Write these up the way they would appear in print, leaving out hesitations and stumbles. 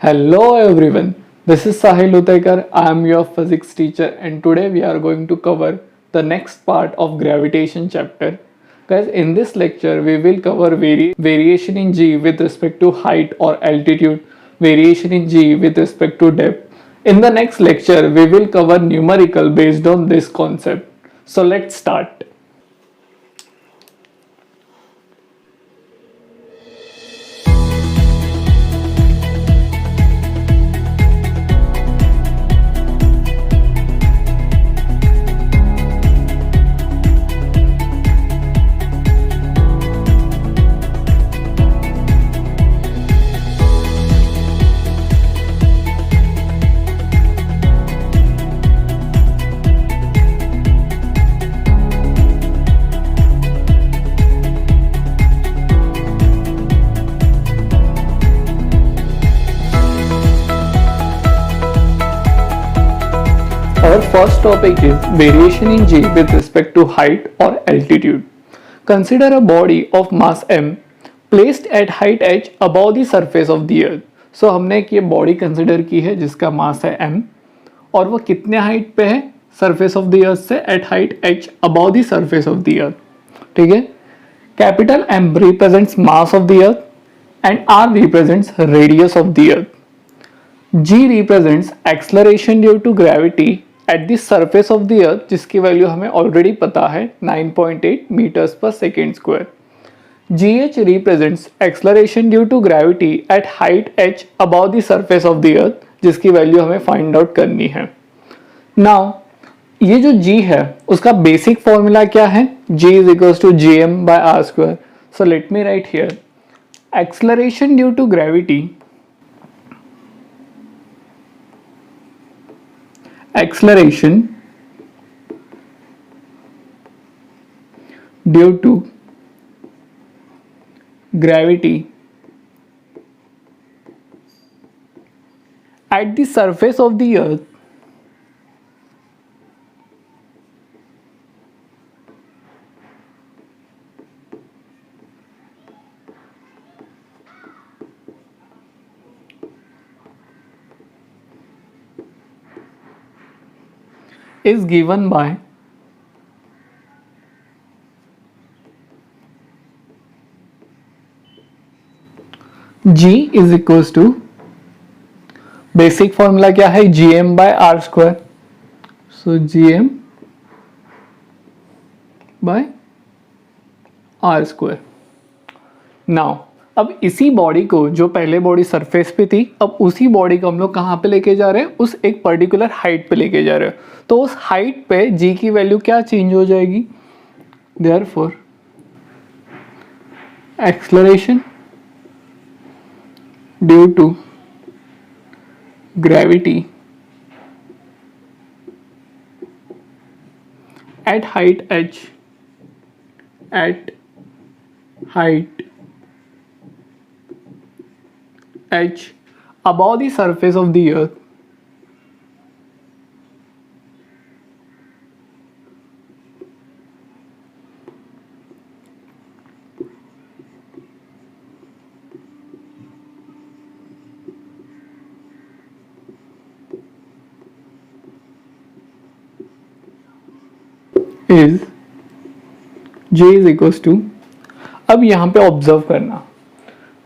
Hello everyone, this is Sahil Utekar. I am your physics teacher and today we are going to cover the next part of gravitation chapter. Guys, in this lecture we will cover variation in g with respect to height or altitude, variation in g with respect to depth. In the next lecture we will cover numerical based on this concept. So let's start. Our first topic is variation in g with respect to height or altitude. Consider a body of mass m placed at height h above the surface of the earth. So हमने एक ये body consider की है जिसका मास है m और वो कितने हाइट पे है सरफेस ऑफ द अर्थ से at height h above the surface of the earth. ठीक है. Capital m represents mass of the earth and r represents radius of the earth. g represents acceleration due to gravity at the surface of the earth जिसकी value हमें already पता है 9.8 meters पर second square. GH represents acceleration due to gravity at height h above the surface of the earth जिसकी value हमें find out करनी है. Now ये जो G है उसका बेसिक फॉर्मूला क्या है? G is equals to gm by R square. So let me write here acceleration due to gravity acceleration due to gravity at the surface of the earth is given by G is equals to basic formula क्या है? gm by R square. So gm by R square. Now अब इसी body को जो पहले body surface पे थी अब उसी बॉडी को हम लोग कहाँ पे लेके जा रहे हैं? उस एक पर्टिकुलर हाइट पे लेके जा रहे हैं. तो उस हाइट पे g की वैल्यू क्या चेंज हो जाएगी? Therefore acceleration due to gravity at height h at height h above the surface of the earth is J is equals to. अब यहां पे ऑब्जर्व करना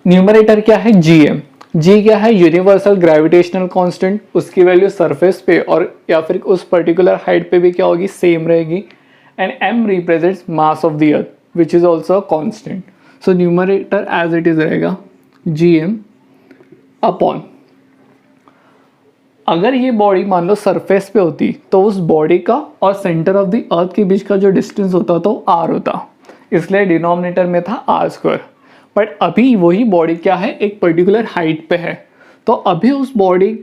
न्यूमरेटर क्या है? gm. G क्या है? Universal gravitational constant. उसकी वैल्यू सरफेस पे और या फिर उस पर्टिकुलर हाइट पे भी क्या होगी? सेम रहेगी. And m represents mass of the earth which is also constant. So numerator as it is रहेगा gm अपॉन. अगर ये बॉडी मान लो सरफेस पे होती तो उस बॉडी का और सेंटर ऑफ द अर्थ के बीच का जो डिस्टेंस होता तो r होता, इसलिए डिनोमिनेटर में था आर स्क्वायर. बट अभी वही बॉडी क्या है? एक पर्टिकुलर हाइट पे है. तो अभी उस बॉडी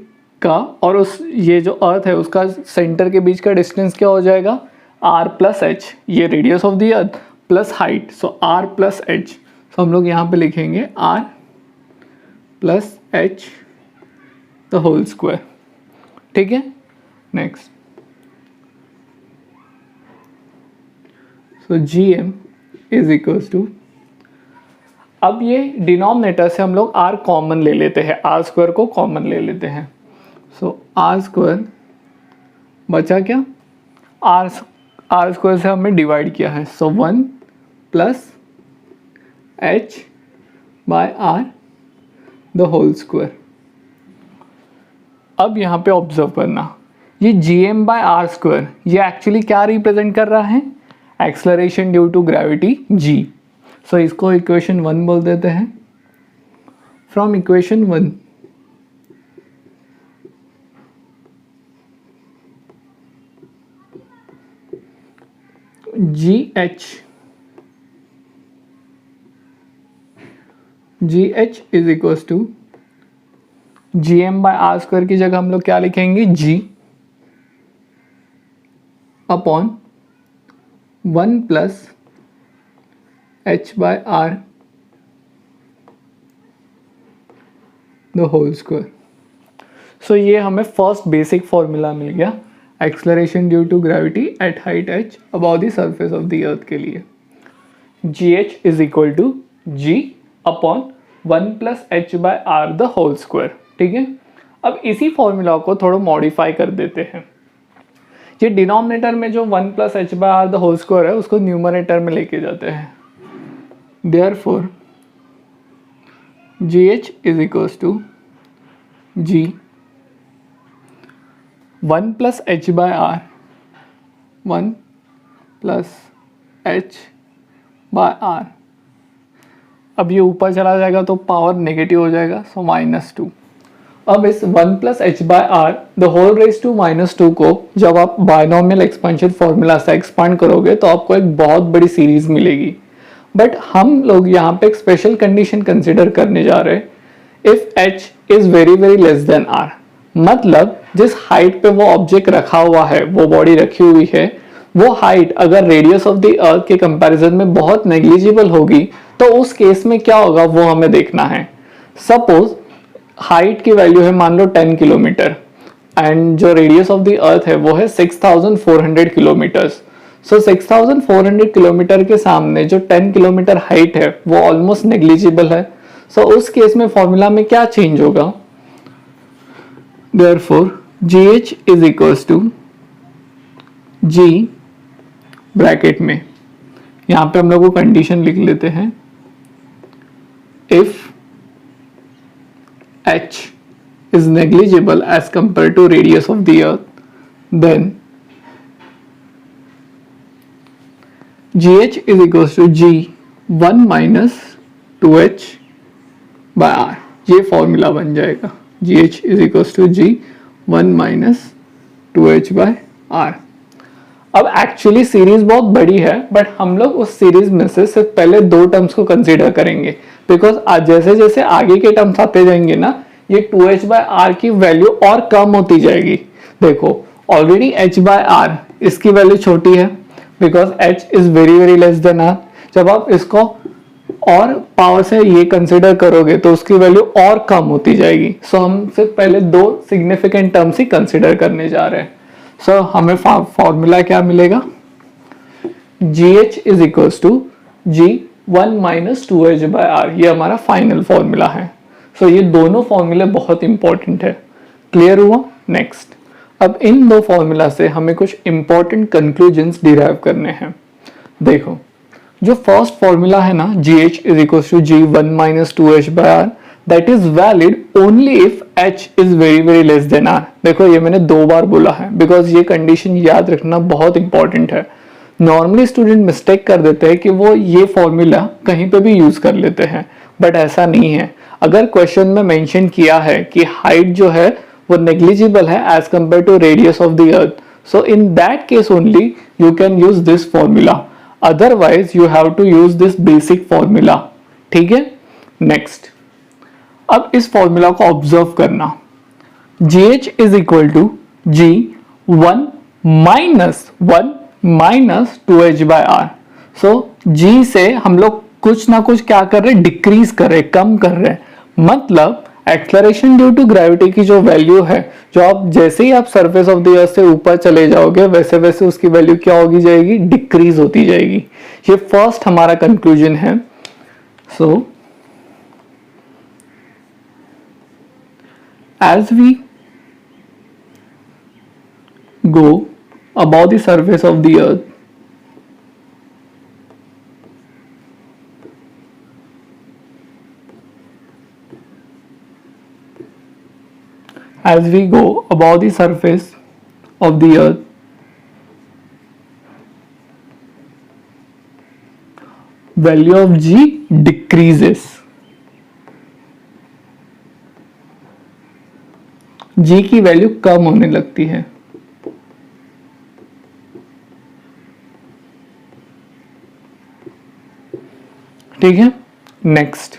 का और उस ये जो अर्थ है उसका सेंटर के बीच का डिस्टेंस क्या हो जाएगा? r plus H. ये radius of the earth plus height. So r plus H. So हम लोग यहाँ पे लिखेंगे r plus H the whole square. ठीक है. Next so gm is equals to, अब ये डिनोमिनेटर से हम लोग r कॉमन ले लेते हैं, आर स्क्वायर को कॉमन ले लेते हैं। सो आर स्क्वायर बचा क्या, आर स्क्वायर से हमने डिवाइड किया है, so 1 plus h by R the whole square. अब यहाँ पे ऑब्जर्व करना, ये gm बाय आर स्क्वायर ये एक्चुअली क्या रिप्रेजेंट कर रहा है, acceleration due to gravity g। So इसको इक्वेशन 1 बोल देते हैं। From equation 1 GH is equals to gm by R square की जगह हम लोग क्या लिखेंगे, g upon 1 plus h by R the whole square. सो ये हमें फर्स्ट बेसिक फॉर्मूला मिल गया acceleration due to gravity at height h about the surface of the earth के लिए। gh is equal to g upon 1 plus h by R the whole square. ठीक है, अब इसी फॉर्मूला को थोड़ा मॉडिफाई कर देते हैं। ये डिनोमिनेटर में जो 1 plus h by R the whole square है उसको न्यूमरेटर में लेके जाते हैं। Therefore, gh is equals to g 1 plus h by r 1 plus h by r। अब ये ऊपर चला जाएगा तो पावर नेगेटिव हो जाएगा, सो -2। अब इस 1 plus H by R the whole raise to -2 को जब आप बायनोमियल एक्सपेंशन फॉर्मूला से एक्सपांड करोगे तो आपको एक बहुत बड़ी सीरीज मिलेगी। बट हम लोग यहाँ पे एक स्पेशल कंडीशन कंसिडर करने जा रहे हैं, if h is very very less than r, मतलब जिस हाइट पे वो ऑब्जेक्ट रखा हुआ है, वो बॉडी रखी हुई है, वो हाइट अगर रेडियस ऑफ द अर्थ के कंपैरिजन में बहुत नेग्लिजिबल होगी तो उस केस में क्या होगा वो हमें देखना है। सपोज हाइट की वैल्यू है मान लो 10 किलोमीटर एंड जो रेडियस ऑफ द अर्थ है वो है 6400 किलोमीटर्स। सो 6400 किलोमीटर के सामने जो 10 किलोमीटर हाइट है वो ऑलमोस्ट नेग्लिजिबल है। सो उस केस में फॉर्मूला में क्या चेंज होगा, therefore gh is equals to g bracket में, यहाँ पे हम लोग को कंडीशन लिख लेते हैं, if h is negligible as compared to radius of the earth, then gh is equals to g 1 minus 2h by r। ये फॉर्मूला बन जाएगा, gh is equals to g 1 minus 2h by r। अब actually series बहुत बड़ी है but हम लोग उस सीरीज में से सिर्फ पहले दो टर्म्स को कंसीडर करेंगे, बिकॉज जैसे जैसे आगे के टर्म्स आते जाएंगे ना ये 2h बाय आर की वैल्यू और कम होती जाएगी। देखो ऑलरेडी h बाय आर इसकी वैल्यू छोटी है because h is very very less than R. जब आप इसको और पावर से ये कंसिडर करोगे तो उसकी वैल्यू और कम होती जाएगी। सो हम सिर्फ पहले दो सिग्निफिकेंट टर्म्स ही कंसिडर करने जा रहे हैं। सो हमें फॉर्मूला क्या मिलेगा, gh is equals to g 1 minus 2h by R, ये हमारा फाइनल फॉर्मूला है। सो ये दोनों फॉर्मूले बहुत इंपॉर्टेंट है। क्लियर हुआ? नेक्स्ट, अब इन दो फॉर्मूला से हमें कुछ इंपॉर्टेंट कंक्लूजन्स डिराइव करने हैं। देखो जो फर्स्ट फॉर्मूला है ना gh is equal to g 1 minus 2h by R, that is valid only if h is very very less than r। देखो ये मैंने दो बार बोला है बिकॉज ये कंडीशन याद रखना बहुत इंपॉर्टेंट है। नॉर्मली स्टूडेंट मिस्टेक कर देते हैं कि वो ये फॉर्मूला कहीं पे भी यूज कर लेते हैं, बट ऐसा नहीं है। अगर क्वेश्चन में मेंशन किया है कि हाइट जो है वो नेग्लिजिबल है as compare to radius of the earth, so in that case only you can use this formula, otherwise you have to use this basic formula. ठीक है, नेक्स्ट, अब इस फॉर्मूला को ऑब्जर्व करना, gh is equal to g 1 minus 2h by R. So g से हम लोग कुछ ना कुछ क्या कर रहे हैं, डिक्रीज कर रहे हैं, कम कर रहे हैं। मतलब एक्सेलरेशन ड्यू टू ग्रेविटी की जो वैल्यू है, जो आप जैसे ही आप सरफेस ऑफ द अर्थ से ऊपर चले जाओगे वैसे वैसे उसकी वैल्यू क्या होगी जाएगी, डिक्रीज होती जाएगी। ये फर्स्ट हमारा कंक्लूजन है। सो As we go above the surface of the earth, as we go above the surface of the earth, value of G decreases. G की वैल्यू कम होने लगती है. ठीक है. नेक्स्ट,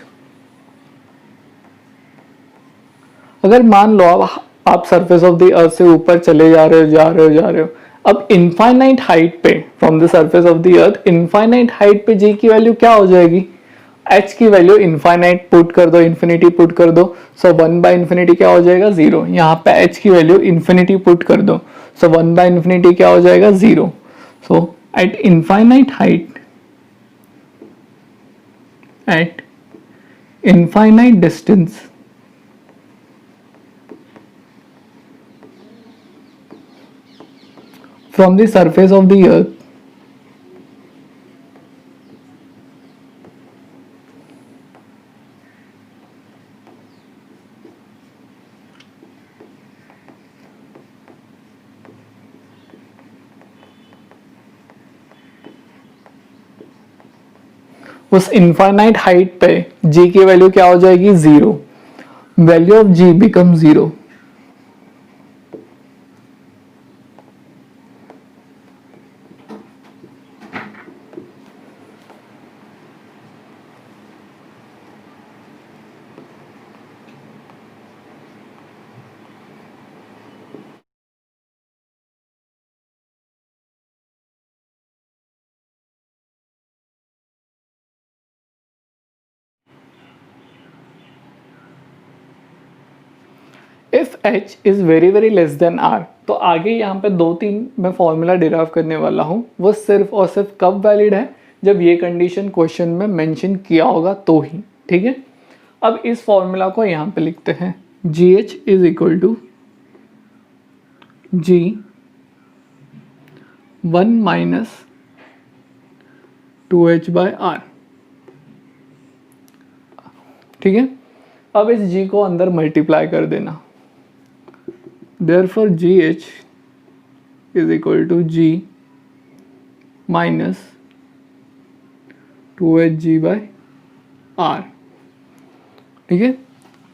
अगर मान लो आप सरफेस ऑफ द अर्थ से ऊपर चले जा रहे हो, अब इनफाइनाइट हाइट पे from the surface of the earth, infinite height पे जी की वैल्यू क्या हो जाएगी? एच की वैल्यू इनफाइनाइट पुट कर दो, इन्फिनिटी पुट कर दो, सो 1 बाय इन्फिनिटी क्या हो जाएगा? 0. यहाँ पे एच की वैल्यू इन्फिनिटी पुट कर दो, सो 1 बाय इन्फिनिटी क्या हो जाएगा? 0. So at infinite height, at infinite distance, from the surface of the earth, उस इनफाइनाइट हाइट पे g की वैल्यू क्या हो जाएगी? 0. Value of g become 0. If h is very less than r, तो आगे यहाँ पे 2-3 मैं फॉर्मूला डिराइव करने वाला हूँ, वो सिर्फ और सिर्फ कब वैलिड है? जब ये कंडीशन क्वेश्चन में मेंशन किया होगा तो ही. ठीक है. अब इस फॉर्मूला को यहाँ पे लिखते हैं, GH is equal to G 1 minus 2H by R. ठीक है. अब इस G को अंदर मल्टीप्लाई कर देना, therefore GH is equal to G minus 2HG by R. ठीक है.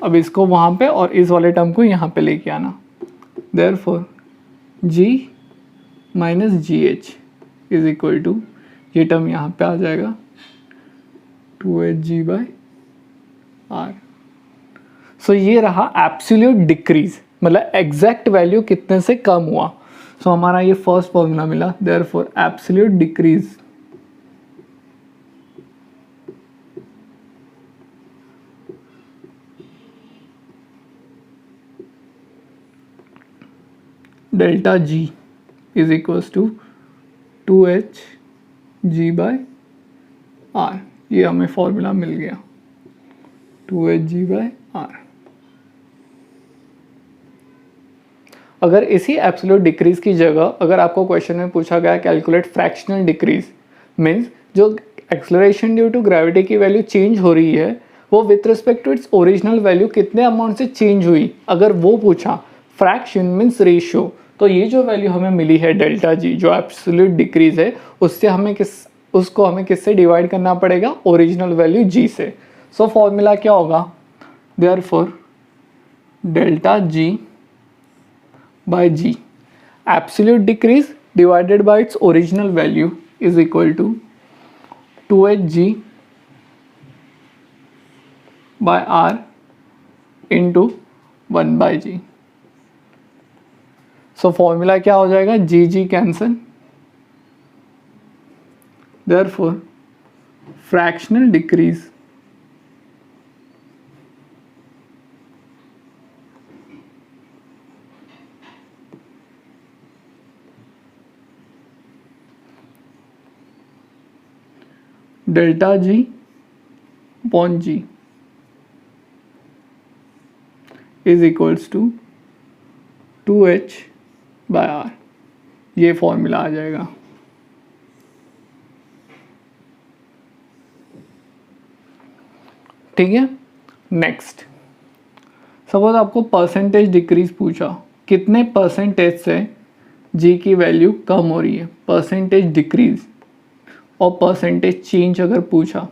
अब इसको वहाँ पे और इस वाले टर्म को यहाँ पे लेके आना, therefore G minus GH is equal to, ये टर्म यहाँ पे आ जाएगा 2HG by R. सो ये रहा एब्सोल्यूट डिक्रीज, मतलब एग्जैक्ट वैल्यू कितने से कम हुआ. सो हमारा ये फर्स्ट फॉर्मूला मिला, therefore absolute decrease delta G is equals to 2HG by R. ये हमें फॉर्मूला मिल गया, 2HG बाय R. अगर इसी एब्सोल्यूट डिक्रीज की जगह अगर आपको क्वेश्चन में पूछा गया कैलकुलेट फ्रैक्शनल डिक्रीज, मीन्स जो एक्सेलरेशन ड्यू टू ग्रेविटी की वैल्यू चेंज हो रही है वो with respect to its original value कितने अमाउंट से चेंज हुई, अगर वो पूछा, फ्रैक्शन मीन्स रेशियो, तो ये जो वैल्यू हमें मिली है डेल्टा जी जो एब्सोल्यूट डिक्रीज है, उससे हमें उसको हमें किससे डिवाइड करना पड़ेगा? ओरिजिनल वैल्यू जी से. सो फॉर्मूला क्या होगा? Therefore delta G by G, absolute decrease divided by its original value is equal to 2HG by R into 1 by G. So formula क्या हो जाएगा? G cancel, therefore fractional decrease delta G upon G is equals to 2h/r, ये formula आ जाएगा। ठीक है। Next, suppose आपको percentage decrease पूछा, कितने परसेंटेज से जी की वैल्यू कम हो रही है, परसेंटेज डिक्रीज और परसेंटेज चेंज अगर पूछा,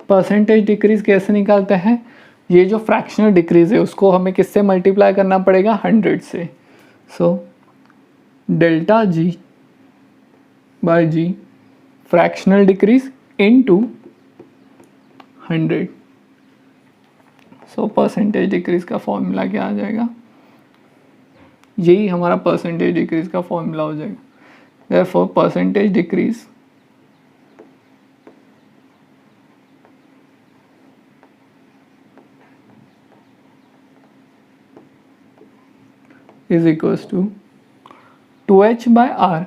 परसेंटेज डिक्रीज कैसे निकालते हैं, ये जो फ्रैक्शनल डिक्रीज है उसको हमें किससे मल्टीप्लाई करना पड़ेगा, 100 से। So delta G by G fractional decrease into 100। So percentage decrease का फॉर्मूला क्या आ जाएगा, यही हमारा परसेंटेज डिक्रीज का फॉर्मूला हो जाएगा। Therefore percentage decrease is equals to 2h/r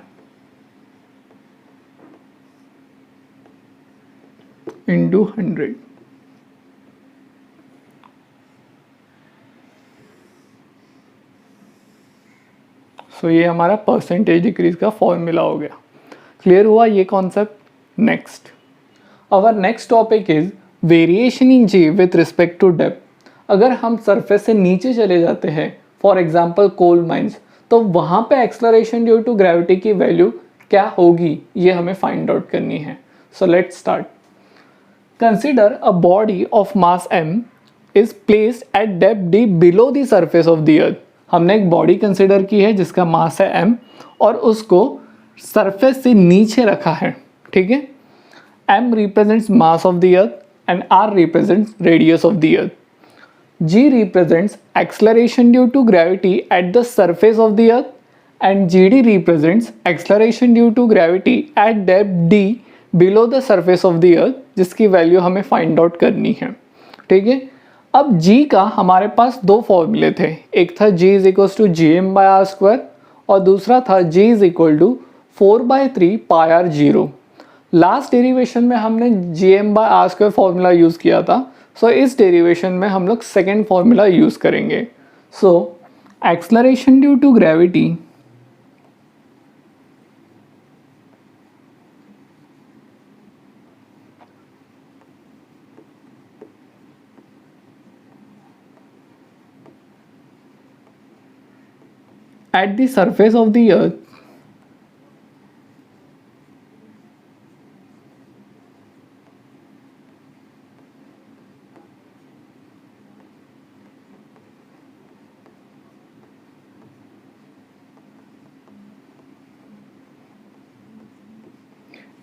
into 100। सो ये हमारा परसेंटेज डिक्रीज का फॉर्मूला हो गया। क्लियर हुआ ये concept. Next, our next topic is variation in G with respect to depth. अगर हम सरफेस से नीचे चले जाते हैं, फॉर एग्जाम्पल कोल माइंस, तो वहाँ पे एक्सलरेशन ड्यू टू ग्रेविटी की वैल्यू क्या होगी, ये हमें फाइंड आउट करनी है। So let's start. Consider a body of mass m is placed at depth d below the surface of the अर्थ। हमने एक बॉडी कंसिडर की है जिसका मास है m और उसको सरफेस से नीचे रखा है। ठीक है। m represents mass of the earth and r represents radius of the earth. g represents acceleration due to gravity at the surface of the earth and gd represents acceleration due to gravity at depth d below the surface of the earth, जिसकी value हमें find out करनी है। ठीक है। अब g का हमारे पास दो फॉर्मूले थे, एक था g is equal to gm/r² और दूसरा था g is equal to 4/3 πr0। Last derivation में हमने gm/r² फॉर्मूला यूज किया था। सो इस डेरिवेशन में हम लोग सेकेंड फॉर्मूला यूज करेंगे। So acceleration due to gravity at the surface of the earth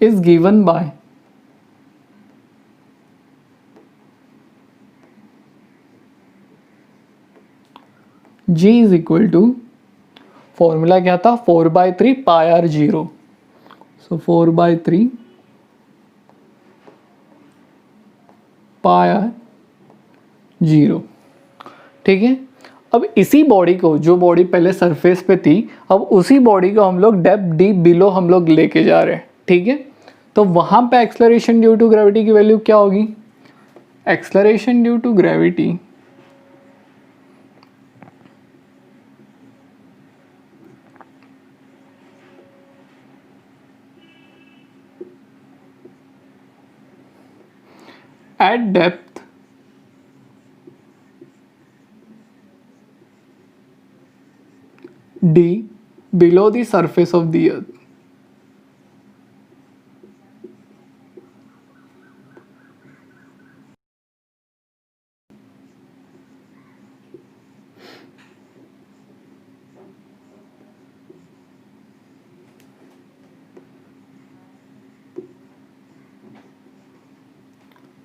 is given by g is equal to, formula क्या था, 4/3 πr0। सो 4/3 πr0। ठीक है। अब इसी बॉडी को, जो बॉडी पहले सरफेस पे थी, अब उसी बॉडी को हम लोग डेप्थ d बिलो हम लोग लेके जा रहे हैं। ठीक है। तो वहां पे एक्सलरेशन ड्यू टू ग्रेविटी की वैल्यू क्या होगी, acceleration due to gravity at depth d below the surface of the earth।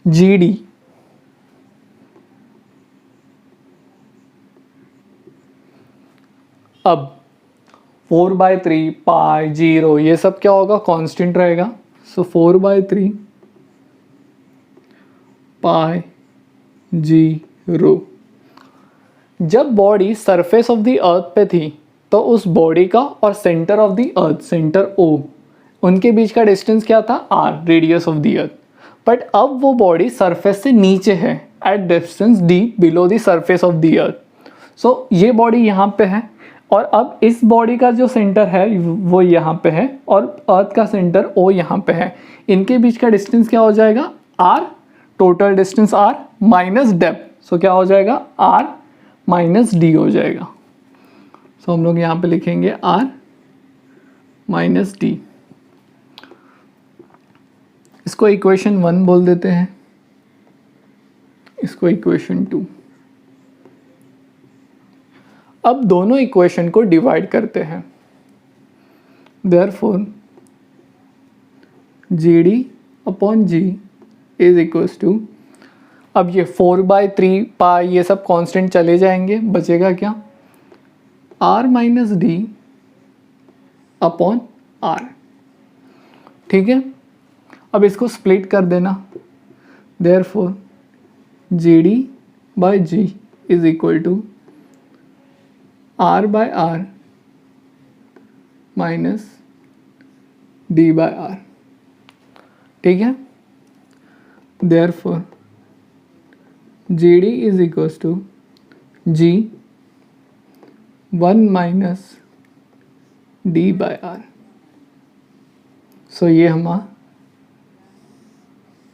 GD अब 4/3 π0 ये सब क्या होगा, कांस्टेंट रहेगा। सो 4/3 π0। जब बॉडी सरफेस ऑफ द अर्थ पे थी तो उस बॉडी का और centre of the earth, centre O, उनके बीच का डिस्टेंस क्या था, r, radius of the earth. But अब वो बॉडी सरफेस से नीचे है, at distance d below the surface of the earth. So ये बॉडी यहाँ पे है और अब इस बॉडी का जो सेंटर है वो यहाँ पे है और अर्थ का सेंटर ओ यहाँ पे है. इनके बीच का डिस्टेंस क्या हो जाएगा? r, total distance r minus depth. So क्या हो जाएगा? r माइनस d हो जाएगा. सो हम लोग यहाँ पे लिखेंगे r माइनस d. इसको इक्वेशन 1 बोल देते हैं, इसको इक्वेशन 2. अब दोनों इक्वेशन को डिवाइड करते हैं. Therefore GD upon G is equals to, अब ये 4/3 पाई ये सब कांस्टेंट चले जाएंगे, बचेगा क्या? R minus D upon R. ठीक है, अब इसको स्प्लिट कर देना. Therefore GD by G is equal to R by R minus D by R. ठीक है, therefore GD is equals to G 1 minus D by R. So ये हमारा,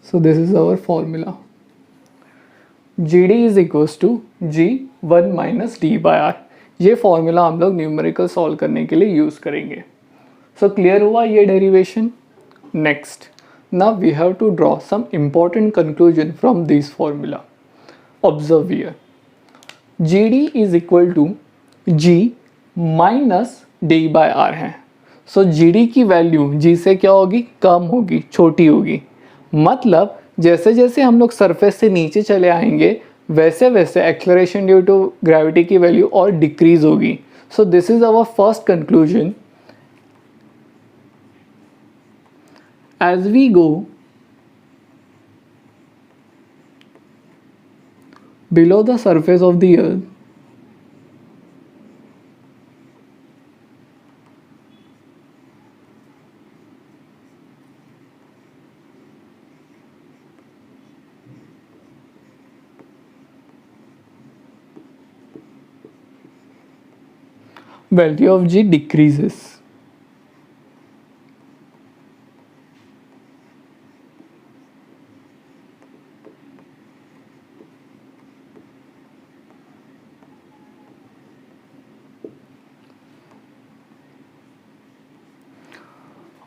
so this is our formula. GD is equals to G 1 minus D by R. ये formula हम लोग numerical solve करने के लिए यूज़ करेंगे. सो क्लियर हुआ ये derivation. Next, now we have to draw some important conclusion from this formula. Observe here, GD is equal to G minus D by R है. सो GD की वैल्यू G से क्या होगी? कम होगी, छोटी होगी. मतलब जैसे जैसे हम लोग सरफेस से नीचे चले आएंगे वैसे वैसे एक्सेलरेशन ड्यू टू ग्रेविटी की वैल्यू और डिक्रीज होगी. So this is our first conclusion. As we go below the surface of the earth, value of G decreases.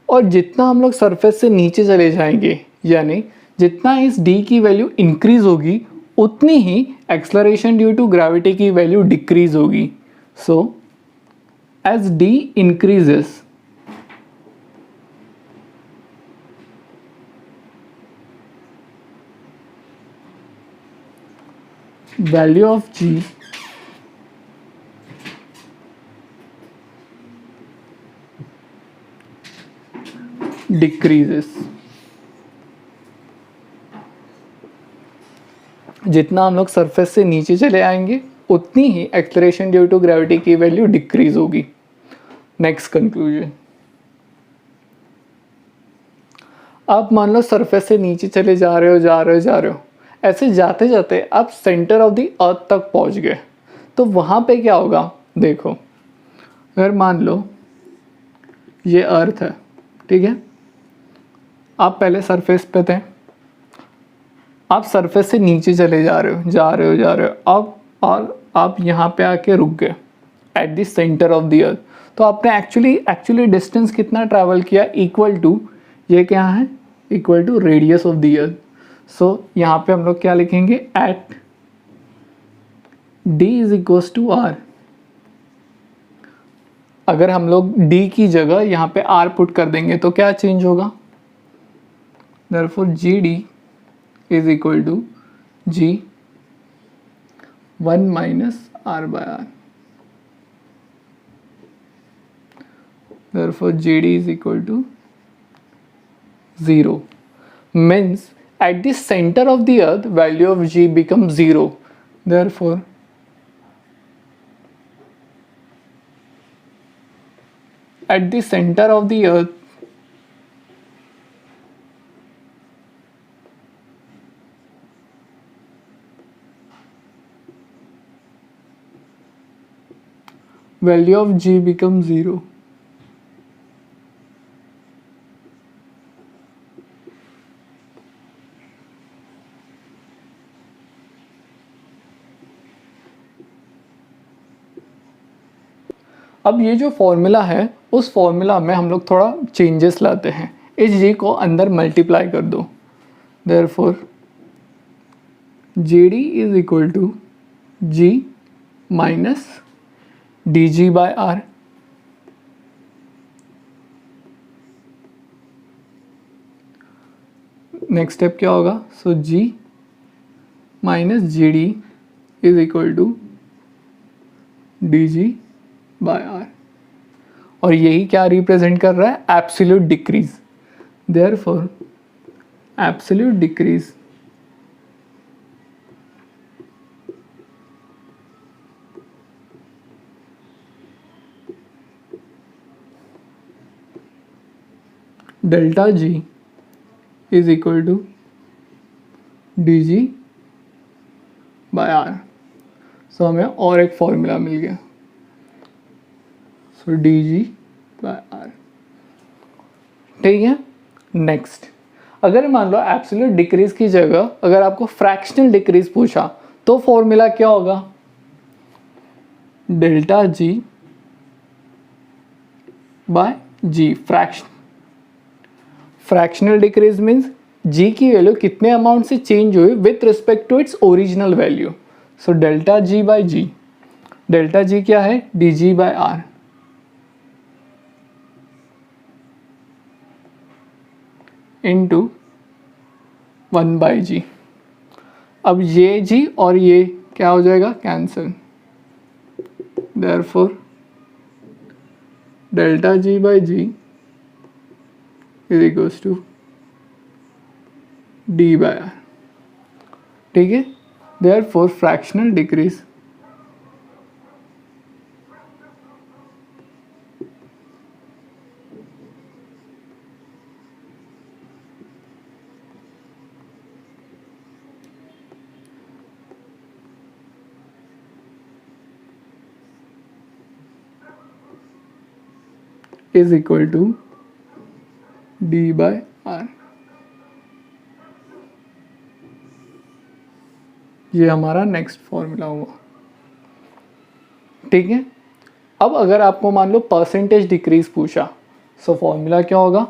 और जितना हम लोग सरफेस से नीचे चले जाएंगे, यानी जितना इस D की वैल्यू इंक्रीज होगी उतनी ही एक्सेलरेशन ड्यू टू ग्रेविटी की वैल्यू डिक्रीज होगी. सो as D increases, value of G decreases. जितना हम लोग सरफेस से नीचे चले आएंगे उतनी ही एक्सेलरेशन ड्यू टू ग्रेविटी की वैल्यू डिक्रीज होगी. नेक्स्ट कंक्लूजन, आप मान लो सरफेस से नीचे चले जा रहे हो, ऐसे जाते जाते आप सेंटर ऑफ द अर्थ तक पहुंच गए. तो वहाँ पे क्या होगा? देखो, अगर मान लो ये अर्थ है, ठीक है, आप पहले सरफेस पे थे, आप सरफेस से नीचे चले जा रहे हो अब, और आप यहाँ पे आके रुक गए at the centre of the earth. तो आपने एक्चुअली डिस्टेंस कितना ट्रैवल किया? इक्वल टू, ये क्या है? Equal to radius of the earth. So यहाँ पे हम लोग क्या लिखेंगे? At D is equals to R. अगर हम लोग D की जगह यहाँ पे R पुट कर देंगे तो क्या चेंज होगा? Therefore GD is equal to G 1 minus R by R. Therefore GD is equal to 0. Means at the center of the earth value of G becomes 0. Therefore at the center of the earth value of g becomes 0. अब ये जो formula है उस formula में हम लोग थोड़ा changes लाते हैं. इस g को अंदर मल्टीप्लाई कर दो. Therefore JD is equal to G minus DG by R. Next step क्या होगा? So G minus GD is equal to DG by R. और यही क्या रिप्रेजेंट कर रहा है? Absolute decrease. Therefore absolute decrease delta G is equal to DG by R. So हमें और एक फॉर्मूला मिल गया. So DG by R. ठीक है. नेक्स्ट, अगर मान लो एब्सोल्यूट डिक्रीज की जगह अगर आपको फ्रैक्शनल डिक्रीज पूछा तो फॉर्मूला क्या होगा? Delta G by G. Fractional decrease means G की वैल्यू कितने अमाउंट से चेंज हुई with respect to its original value. So delta G by G. Delta G क्या है? DG by R. Into 1 by G. अब ये G और ये क्या हो जाएगा? Cancel. Therefore delta G by G is equals to D by R. ठीक है. Therefore fractional decrease is equal to D by R. ये हमारा नेक्स्ट फॉर्मूला हुआ. ठीक है. अब अगर आपको मान लो परसेंटेज डिक्रीज पूछा, सो फॉर्मूला क्या होगा?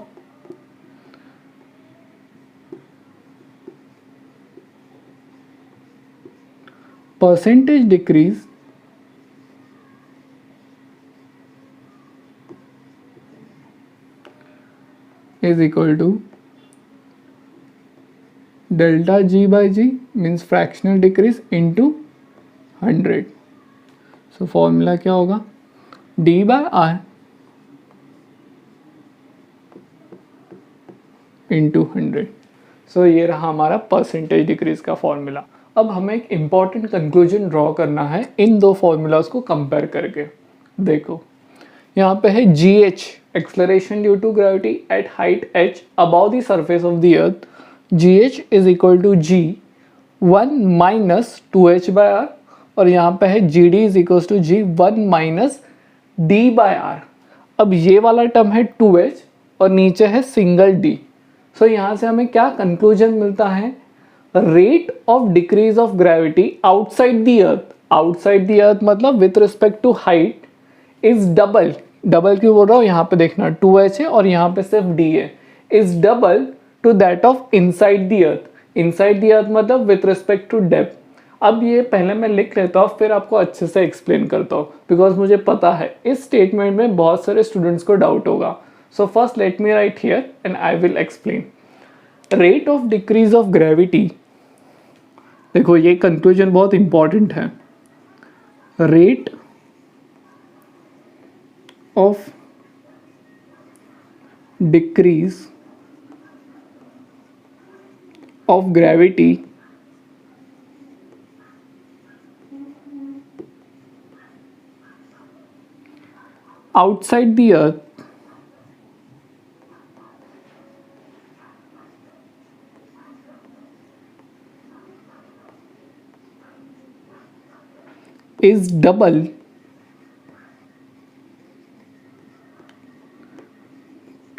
Percentage decrease is equal to delta G by G means fractional decrease into 100. So formula क्या होगा? D by R into 100. So ये रहा हमारा परसेंटेज डिक्रीज का फॉर्मूला. अब हमें एक इम्पॉर्टेंट कंक्लूजन ड्रॉ करना है इन दो फॉर्मूलाज को कंपेयर करके. देखो यहाँ पे है GH acceleration due to gravity at height h above the surface of the earth. GH is equal to G 1 minus 2h by R. और यहाँ पे है GD is equals to G 1 minus D by R. अब ये वाला term है 2h और नीचे है सिंगल D. सो यहाँ से हमें क्या कंक्लूजन मिलता है? Rate of decrease of gravity outside the earth. Outside the earth मतलब with respect to height is double. Double क्यों बोल रहा हूँ? यहाँ पे देखना 2h है और यहाँ पे सिर्फ D है. Is double two that of inside the earth. Inside the earth मतलब विथ रिस्पेक्ट टू डेप्थ. अब ये पहले मैं लिख लेता हूँ फिर आपको अच्छे से एक्सप्लेन करता हूँ बिकॉज मुझे पता है इस स्टेटमेंट में बहुत सारे स्टूडेंट्स को डाउट होगा. So first let me write here and I will explain. Rate of decrease of gravity. देखो ये कंक्लूजन बहुत इंपॉर्टेंट है. Rate of decrease of gravity outside the earth is double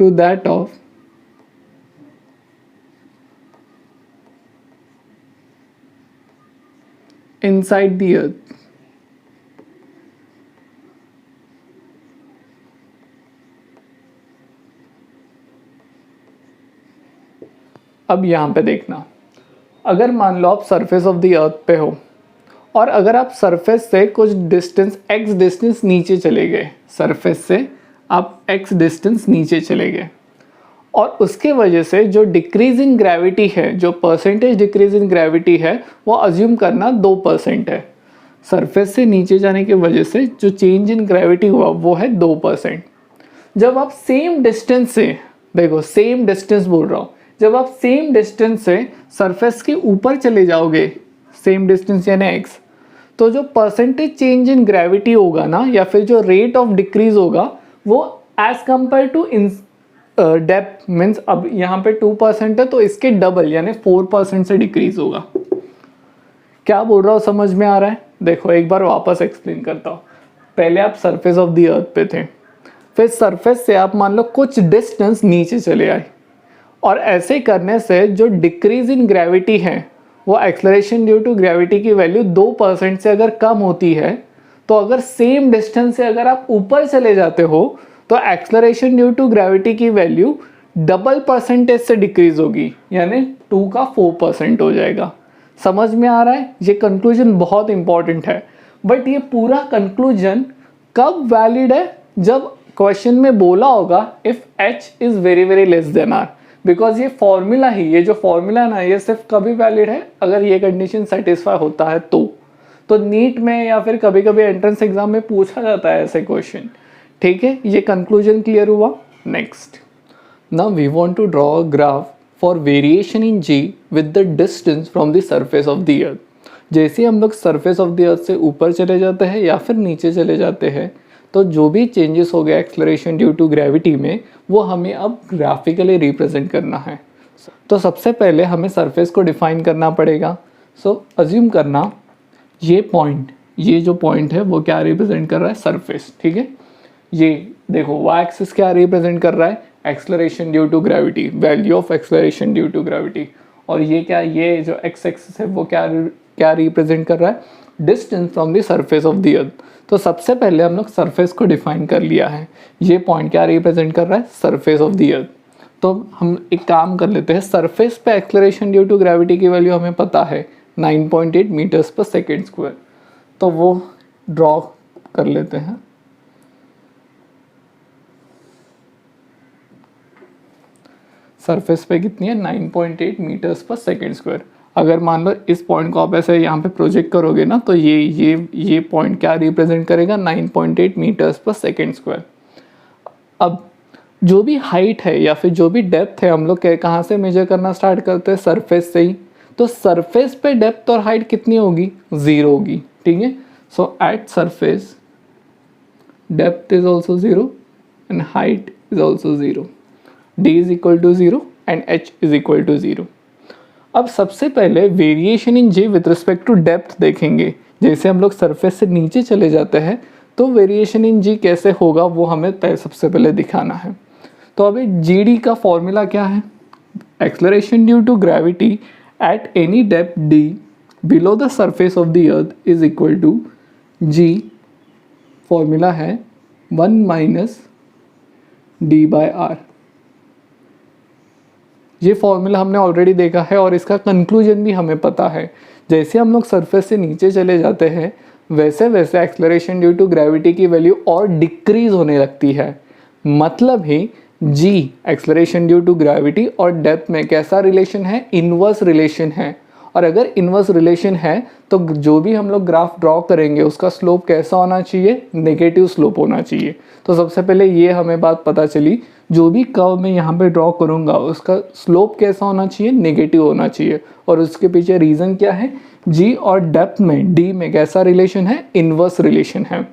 to that of inside the earth. अब यहाँ पे देखना, अगर मान लो आप सरफेस ऑफ द अर्थ पे हो और अगर आप सरफेस से कुछ डिस्टेंस x डिस्टेंस नीचे चले गए, सरफेस से आप x डिस्टेंस नीचे चले गए और उसके वजह से जो डिक्रीज इन ग्रेविटी है, जो परसेंटेज डिक्रीज इन ग्रेविटी है वो अज्यूम करना 2% है। सरफेस से नीचे जाने की वजह से जो चेंज इन ग्रेविटी हुआ वो है 2%। जब आप सेम डिस्टेंस से, देखो सेम डिस्टेंस बोल रहा हूँ, जब आप सेम डिस्टेंस से सरफेस के ऊपर चले जाओगे, सेम डिस्टेंस यानी x, तो जो परसेंटेज चेंज इन ग्रेविटी होगा ना, या फिर जो रेट ऑफ डिक्रीज होगा वो as compare to in depth means, अब यहाँ पे 2% है तो इसके डबल यानी 4% से डिक्रीज होगा। क्या बोल रहा हूँ समझ में आ रहा है? देखो एक बार वापस एक्सप्लेन करता हूँ। पहले आप सरफेस ऑफ द अर्थ पे थे, फिर सरफेस से आप मान लो कुछ डिस्टेंस नीचे चले आए और ऐसे करने से जो डिक्रीज इन ग्रेविटी है वो एक्सेलरेशन ड्यू टू ग्रेविटी की वैल्यू 2% से अगर कम होती है, तो अगर सेम डिस्टेंस से अगर आप ऊपर चले जाते हो तो एक्सेलरेशन ड्यू टू ग्रेविटी की वैल्यू डबल परसेंटेज से डिक्रीज होगी, यानी 2 का 4% हो जाएगा। समझ में आ रहा है? ये कंक्लूजन बहुत इंपॉर्टेंट है, बट ये पूरा कंक्लूजन कब वैलिड है? जब क्वेश्चन में बोला होगा if h is very very less than r, because ये फॉर्मूला ही, ये जो फॉर्मूला है ना, ये सिर्फ कभी वैलिड है अगर ये कंडीशन सेटिस्फाई होता है तो नीट में या फिर कभी कभी एंट्रेंस एग्जाम में पूछा जाता है ऐसे क्वेश्चन। ठीक है, ये कंक्लूजन क्लियर हुआ। Next, now we want to draw a graph for variation in g with the distance from the surface of the earth. जैसे हम लोग सरफेस ऑफ द अर्थ से ऊपर चले जाते हैं या फिर नीचे चले जाते हैं, तो जो भी चेंजेस हो गए एक्सेलरेशन ड्यू टू ग्रेविटी में वो हमें अब ग्राफिकली रिप्रेजेंट करना है। तो सबसे पहले हमें सरफेस को डिफाइन करना पड़ेगा। सो अज्यूम करना ये पॉइंट, ये जो पॉइंट है वो क्या रिप्रेजेंट कर रहा है? सरफेस। ठीक है, ये देखो वाई एक्सिस क्या रिप्रेजेंट कर रहा है? Acceleration due to gravity, value of acceleration due to gravity. और ये क्या, ये जो एक्स एक्सिस है वो क्या रिप्रेजेंट कर रहा है? Distance from the surface of the earth. तो सबसे पहले हम लोग सरफेस को डिफाइन कर लिया है। ये पॉइंट क्या रिप्रेजेंट कर रहा है? Surface of the earth. तो हम एक काम कर लेते हैं, सरफेस पे एक्सेलरेशन ड्यू टू ग्रेविटी की वैल्यू हमें पता है 9.8 मीटर्स पर सेकेंड स्क्वायर, तो वो ड्रॉ कर लेते हैं। सरफेस पे कितनी है? 9.8 मीटर्स पर सेकेंड स्क्वायर। अगर मान लो इस पॉइंट को आप ऐसे यहाँ पे प्रोजेक्ट करोगे ना, तो ये पॉइंट क्या रिप्रेजेंट करेगा? 9.8 मीटर्स पर सेकेंड स्क्वायर। अब जो भी हाइट है या फिर जो भी डेप्थ है, हम लोग कहाँ से मेजर करना स्टार्ट करते हैं? सरफेस से ही। तो सरफेस पे डेप्थ और हाइट कितनी होगी? 0 होगी। ठीक है, so at surface depth is also 0 and height is also 0, d is equal to 0 and h is equal to 0। अब सबसे पहले variation in g with respect to depth देखेंगे। जैसे हम लोग सरफेस से नीचे चले जाते हैं तो वेरिएशन इन g कैसे होगा वो हमें सबसे पहले दिखाना है। तो अभी gd का फॉर्मूला क्या है? Acceleration due to gravity at any depth d below the surface of the earth is equal to g, formula है 1 माइनस d बाय आर। ये फॉर्मूला हमने ऑलरेडी देखा है और इसका कंक्लूजन भी हमें पता है। जैसे हम लोग सरफेस से नीचे चले जाते हैं वैसे वैसे एक्सेलरेशन ड्यू टू ग्रेविटी की वैल्यू और डिक्रीज होने लगती है। मतलब ही g acceleration due to gravity और डेप्थ में कैसा रिलेशन है? इनवर्स रिलेशन है। और अगर इनवर्स रिलेशन है तो जो भी हम लोग ग्राफ ड्रॉ करेंगे उसका स्लोप कैसा होना चाहिए? नेगेटिव स्लोप होना चाहिए। तो सबसे पहले ये हमें बात पता चली, जो भी कर्व मैं यहाँ पे ड्रॉ करूँगा उसका स्लोप कैसा होना चाहिए? नेगेटिव होना चाहिए। और उसके पीछे रीज़न क्या है? g और डेप्थ में d में कैसा रिलेशन है? इनवर्स रिलेशन है।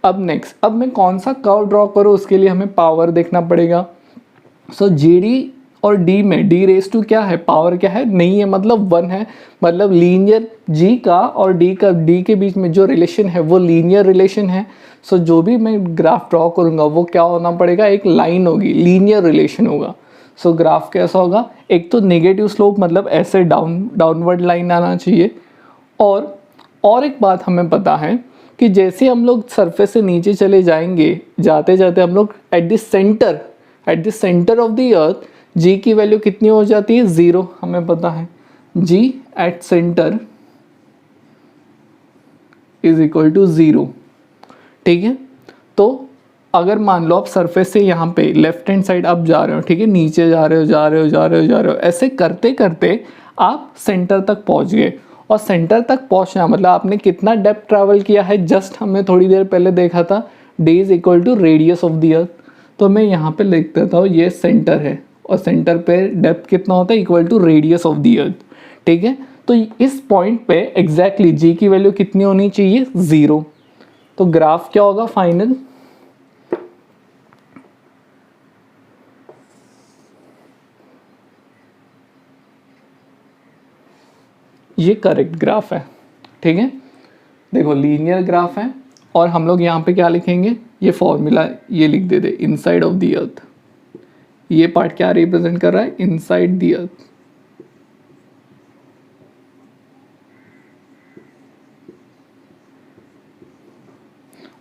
अब नेक्स्ट, अब मैं कौन सा कर्व ड्रॉ करूँ उसके लिए हमें पावर देखना पड़ेगा। सो GD और D में D रेस टू क्या है? पावर क्या है? नहीं है, मतलब 1 है। मतलब लीनियर G का और D के बीच में जो रिलेशन है वो लीनियर रिलेशन है। सो जो भी मैं ग्राफ ड्रॉ करूँगा वो क्या होना पड़ेगा, एक लाइन होगी, लीनियर रिलेशन होगा। सो ग्राफ कैसा होगा, एक तो नेगेटिव स्लोप मतलब ऐसे डाउनवर्ड लाइन आना चाहिए। और एक बात हमें पता है कि जैसे हम लोग सरफेस से नीचे चले जाएंगे, जाते जाते हम लोग at the centre of the earth G की वैल्यू कितनी हो जाती है, 0। हमें पता है G at centre is equal to 0। ठीक है, तो अगर मान लो आप सरफेस से यहाँ पे लेफ्ट हैंड साइड आप जा रहे हो, ठीक है, नीचे जा रहे हो, ऐसे करते करते आप सेंटर तक पहुँच गए। और सेंटर तक पहुँचना मतलब आपने कितना डेप्थ ट्रैवल किया है, जस्ट हमने थोड़ी देर पहले देखा था, d is equal to radius of the earth. तो मैं यहाँ पे लिख देता हूँ ये सेंटर है और सेंटर पे डेप्थ कितना होता है, equal to radius of the earth. ठीक है, तो इस पॉइंट पे एग्जैक्टली जी की वैल्यू कितनी होनी चाहिए, 0। तो ग्राफ क्या होगा फाइनल, ये करेक्ट ग्राफ है। ठीक है, देखो लीनियर ग्राफ है और हम लोग यहाँ पे क्या लिखेंगे, ये फॉर्मूला ये लिख देते, इनसाइड ऑफ द अर्थ। ये पार्ट क्या रिप्रेजेंट कर रहा है, इनसाइड द अर्थ।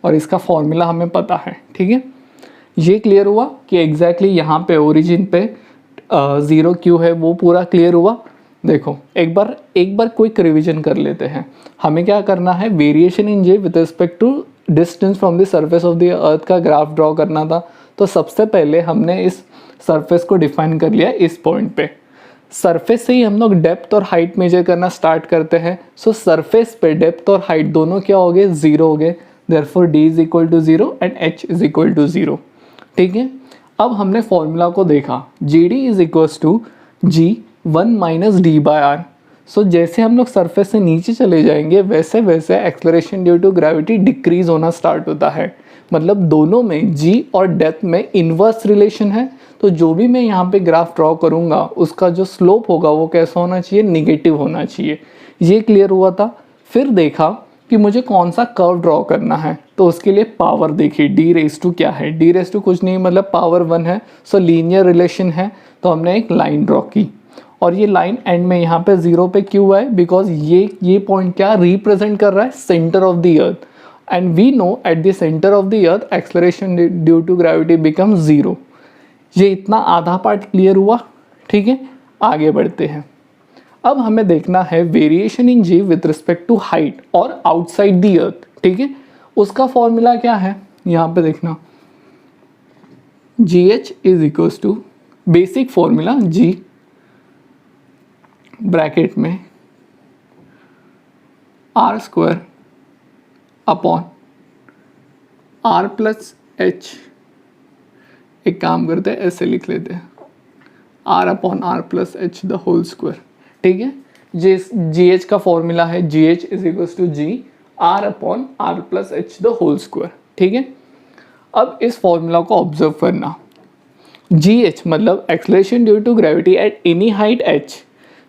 और इसका फॉर्मूला हमें पता है। ठीक है, ये क्लियर हुआ कि एग्जैक्टली यहाँ पे ओरिजिन पे 0 क्यों है, वो पूरा क्लियर हुआ। देखो एक बार क्विक रिवीजन कर लेते हैं। हमें क्या करना है, variation in G with respect to distance from the surface of the earth का ग्राफ ड्रॉ करना था। तो सबसे पहले हमने इस सरफेस को डिफाइन कर लिया इस पॉइंट पे। सरफेस से ही हम लोग डेप्थ और हाइट मेजर करना स्टार्ट करते हैं। सो सरफेस पे डेप्थ और हाइट दोनों क्या हो गए, 0 हो गए। Therefore d is equal to 0 and h is equal to 0। ठीक है, अब हमने फॉर्मूला को देखा, GD is equal to G1 minus D by R. So जैसे हम लोग सरफेस से नीचे चले जाएंगे वैसे वैसे acceleration due to gravity decrease होना स्टार्ट होता है। मतलब दोनों में g और डेप्थ में इन्वर्स रिलेशन है। तो जो भी मैं यहाँ पे ग्राफ ड्रॉ करूँगा उसका जो स्लोप होगा वो कैसा होना चाहिए, निगेटिव होना चाहिए। ये क्लियर हुआ था। फिर देखा कि मुझे कौन सा कर्व ड्रॉ करना है, तो उसके लिए पावर देखी, डी रेस टू क्या है, डी रेस टू कुछ नहीं मतलब पावर 1 है। सो लीनियर रिलेशन है, तो हमने एक लाइन ड्रॉ की और ये लाइन एंड में यहाँ पे 0 पे क्यों है, बिकॉज ये पॉइंट क्या रिप्रेजेंट कर रहा है, centre of the earth. And we know at the centre of the earth acceleration due to gravity become 0। ये इतना आधा पार्ट क्लियर हुआ। ठीक है, आगे बढ़ते हैं। अब हमें देखना है variation in G with respect to height और आउटसाइड द अर्थ। ठीक है, उसका फॉर्मूला क्या है, यहाँ पे देखना, GH is equal to basic formula G bracket में R square upon R plus H। एक काम करते हैं ऐसे लिख लेते हैं, R upon R plus H the whole square. ठीक है, GH का फॉर्मूला है GH is equal to G R upon R plus H the whole square. ठीक है, अब इस फॉर्मूला को ऑब्जर्व करना, GH मतलब acceleration due to gravity at any height H।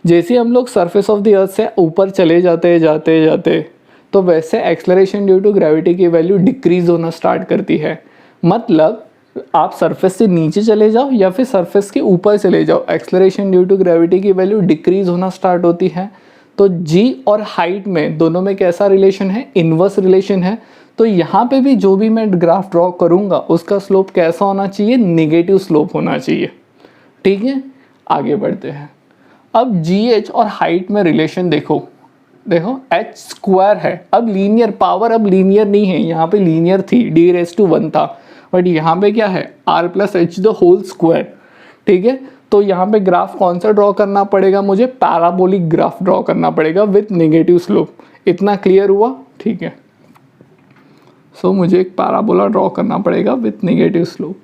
जैसे हम लोग सरफेस ऑफ द अर्थ से ऊपर चले जाते तो वैसे एक्सलरेशन ड्यू टू ग्रेविटी की वैल्यू डिक्रीज होना स्टार्ट करती है। मतलब आप सरफेस से नीचे चले जाओ या फिर सरफेस के ऊपर चले जाओ, एक्सलरेशन ड्यू टू ग्रेविटी की वैल्यू डिक्रीज होना स्टार्ट होती है। तो जी और हाइट में दोनों में कैसा रिलेशन है, इन्वर्स रिलेशन है। तो यहाँ पे भी जो भी मैं ग्राफ ड्रॉ करूँगा उसका स्लोप कैसा होना चाहिए, निगेटिव स्लोप होना चाहिए। ठीक है, आगे बढ़ते हैं। अब GH और हाइट में रिलेशन देखो h स्क्वायर है। अब लीनियर पावर, अब लीनियर नहीं है, यहाँ पे लीनियर थी, d⁻1 था, बट यहाँ पे क्या है, R plus H the whole square. ठीक है, तो यहाँ पे ग्राफ कौन सा ड्रॉ करना पड़ेगा, मुझे पैराबोलिक ग्राफ ड्रॉ करना पड़ेगा विथ नेगेटिव स्लोप। इतना क्लियर हुआ। ठीक है, सो मुझे एक पैराबोला ड्रॉ करना पड़ेगा विथ नेगेटिव स्लोप।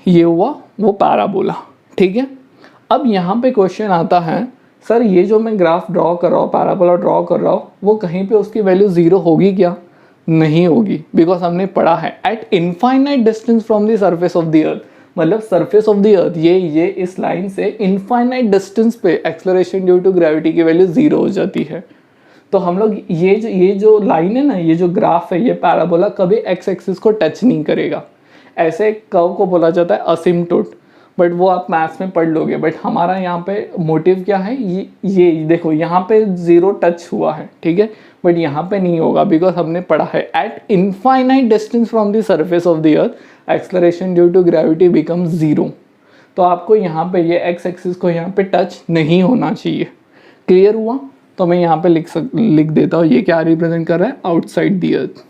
ये हुआ वो पैराबोला। ठीक है, अब यहाँ पे क्वेश्चन आता है, सर ये जो मैं ग्राफ ड्रॉ कर रहा हूँ, पैराबोला ड्रॉ कर रहा हूँ, वो कहीं पे उसकी वैल्यू 0 होगी क्या? नहीं होगी, बिकॉज हमने पढ़ा है at infinite distance from the surface of the earth. मतलब सरफेस ऑफ द अर्थ ये इस लाइन से इनफाइनाइट डिस्टेंस पे एक्सलरेशन ड्यू टू ग्रेविटी की वैल्यू 0 हो जाती है। तो हम लोग ये जो लाइन है ना, ये जो ग्राफ है, ये पैराबोला कभी एक्स एक्सिस को टच नहीं करेगा। ऐसे कर्व को बोला जाता है असिम्प्टोट, बट वो आप मैथ्स में पढ़ लोगे। बट हमारा यहाँ पे मोटिव क्या है, ये देखो यहाँ पे जीरो टच हुआ है, ठीक है, बट यहाँ पे नहीं होगा बिकॉज हमने पढ़ा है at infinite distance from the surface of the earth acceleration due to gravity become zero. तो आपको यहाँ पे ये एक्स एक्सिस को यहाँ पे टच नहीं होना चाहिए। क्लियर हुआ? तो मैं यहाँ पे लिख देता हूँ, ये क्या रिप्रेजेंट कर रहा है, आउटसाइड द अर्थ।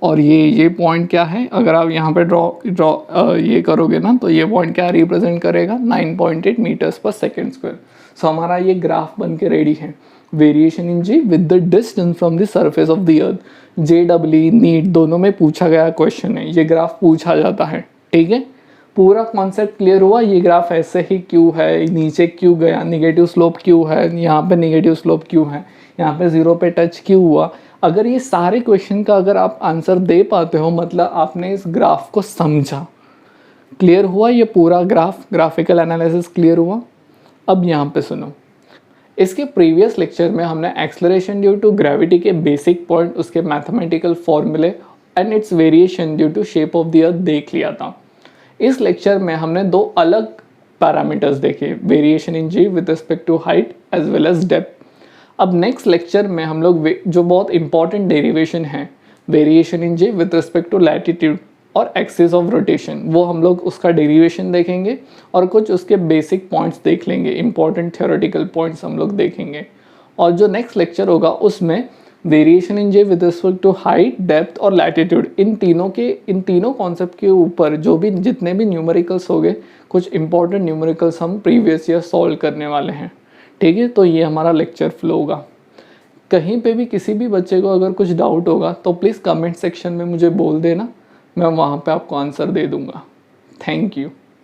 और ये पॉइंट क्या है, अगर आप यहाँ पे ड्रॉ ये करोगे ना, तो ये पॉइंट क्या रिप्रेजेंट करेगा, 9.8 मीटर्स पर सेकेंड स्क्वायर। सो हमारा ये ग्राफ बन के रेडी है। Variation in G with the distance from the surface of the earth, JEE NEET दोनों में पूछा गया क्वेश्चन है, ये ग्राफ पूछा जाता है, ठीक है। पूरा कॉन्सेप्ट क्लियर हुआ। ये ग्राफ ऐसे ही क्यों है, नीचे क्यों गया, निगेटिव स्लोप क्यों है, यहाँ पे निगेटिव स्लोप क्यों है, यहाँ पे जीरो पे टच क्यों हुआ। अगर ये सारे क्वेश्चन का अगर आप आंसर दे पाते हो, मतलब आपने इस ग्राफ को समझा। क्लियर हुआ? ये पूरा ग्राफिकल एनालिसिस क्लियर हुआ। अब यहाँ पे सुनो, इसके प्रीवियस लेक्चर में हमने एक्सलरेशन ड्यू टू ग्रेविटी के बेसिक पॉइंट, उसके मैथमेटिकल फॉर्मूले and its variation due to shape of the earth देख लिया था। इस लेक्चर में हमने दो अलग पैरामीटर्स देखे, variation in G with respect to height as well as depth. अब नेक्स्ट लेक्चर में हम लोग जो बहुत इंपॉर्टेंट डेरिवेशन है, variation in G with respect to latitude और एक्सिस ऑफ रोटेशन, वो हम लोग उसका डेरिवेशन देखेंगे और कुछ उसके बेसिक पॉइंट्स देख लेंगे, इंपॉर्टेंट थ्योरेटिकल पॉइंट्स हम लोग देखेंगे। और जो नेक्स्ट लेक्चर होगा उसमें variation in G with respect to height, depth और लैटिट्यूड, इन तीनों कॉन्सेप्ट के ऊपर जो भी जितने भी न्यूमेरिकल्स हो गए, कुछ इंपॉर्टेंट न्यूमेरिकल्स हम प्रीवियस ईयर सॉल्व करने वाले हैं, ठीक है। तो ये हमारा लेक्चर फ्लो होगा। कहीं पे भी किसी भी बच्चे को अगर कुछ डाउट होगा तो प्लीज़ कमेंट सेक्शन में मुझे बोल देना, मैं वहाँ पे आपको आंसर दे दूँगा। Thank you.